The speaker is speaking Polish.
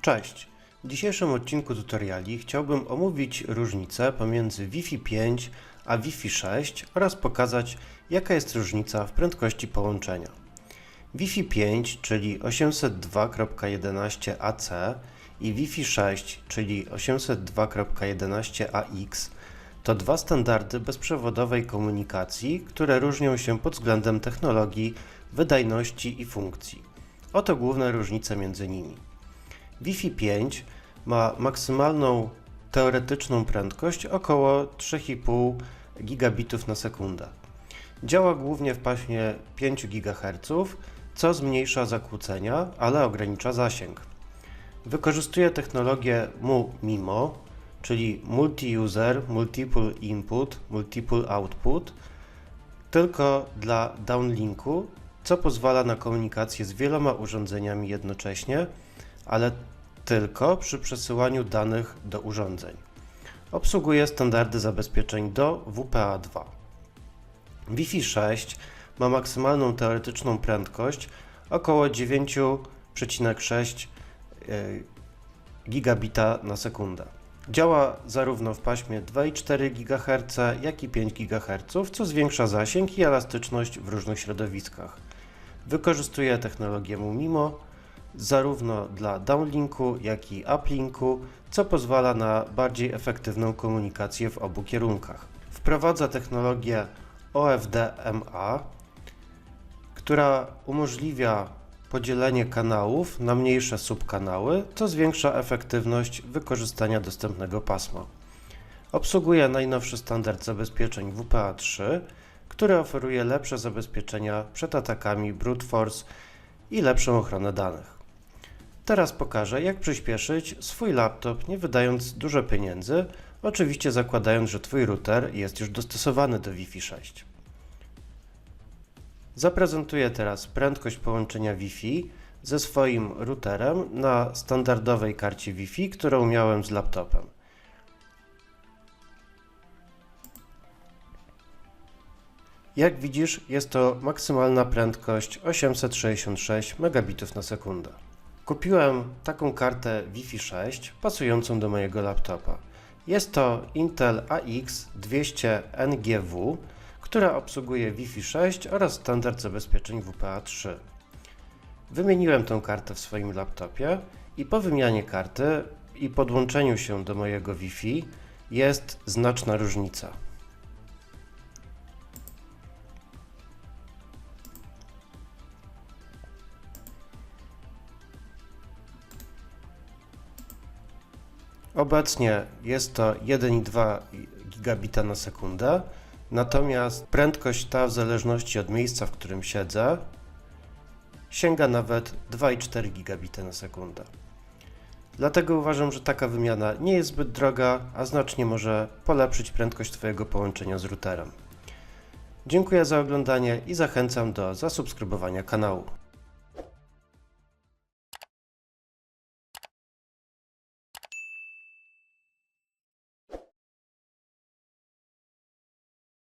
Cześć! W dzisiejszym odcinku tutoriali chciałbym omówić różnicę pomiędzy Wi-Fi 5 a Wi-Fi 6 oraz pokazać, jaka jest różnica w prędkości połączenia. Wi-Fi 5, czyli 802.11ac i Wi-Fi 6, czyli 802.11ax to dwa standardy bezprzewodowej komunikacji, które różnią się pod względem technologii, wydajności i funkcji. Oto główne różnice między nimi. Wi-Fi 5 ma maksymalną teoretyczną prędkość około 3,5 gigabitów na sekundę. Działa głównie w paśmie 5 GHz, co zmniejsza zakłócenia, ale ogranicza zasięg. Wykorzystuje technologię MU-MIMO, czyli Multi-User, Multiple Input, Multiple Output, tylko dla downlinku, co pozwala na komunikację z wieloma urządzeniami jednocześnie, ale tylko przy przesyłaniu danych do urządzeń. Obsługuje standardy zabezpieczeń do WPA2. Wi-Fi 6 ma maksymalną teoretyczną prędkość około 9,6 gigabita na sekundę. Działa zarówno w paśmie 2,4 GHz, jak i 5 GHz, co zwiększa zasięg i elastyczność w różnych środowiskach. Wykorzystuje technologię MU-MIMO zarówno dla downlinku, jak i uplinku, co pozwala na bardziej efektywną komunikację w obu kierunkach. Wprowadza technologię OFDMA, która umożliwia podzielenie kanałów na mniejsze subkanały, co zwiększa efektywność wykorzystania dostępnego pasma. Obsługuje najnowszy standard zabezpieczeń WPA3, który oferuje lepsze zabezpieczenia przed atakami brute force i lepszą ochronę danych. Teraz pokażę, jak przyspieszyć swój laptop, nie wydając dużo pieniędzy, oczywiście zakładając, że Twój router jest już dostosowany do Wi-Fi 6. Zaprezentuję teraz prędkość połączenia Wi-Fi ze swoim routerem na standardowej karcie Wi-Fi, którą miałem z laptopem. Jak widzisz, jest to maksymalna prędkość 866 megabitów na sekundę. Kupiłem taką kartę Wi-Fi 6 pasującą do mojego laptopa. Jest to Intel AX200NGW, która obsługuje Wi-Fi 6 oraz standard zabezpieczeń WPA3. Wymieniłem tę kartę w swoim laptopie i po wymianie karty i podłączeniu się do mojego Wi-Fi jest znaczna różnica. Obecnie jest to 1,2 gigabita na sekundę, natomiast prędkość ta w zależności od miejsca, w którym siedzę, sięga nawet 2,4 gigabita na sekundę. Dlatego uważam, że taka wymiana nie jest zbyt droga, a znacznie może polepszyć prędkość Twojego połączenia z routerem. Dziękuję za oglądanie i zachęcam do zasubskrybowania kanału.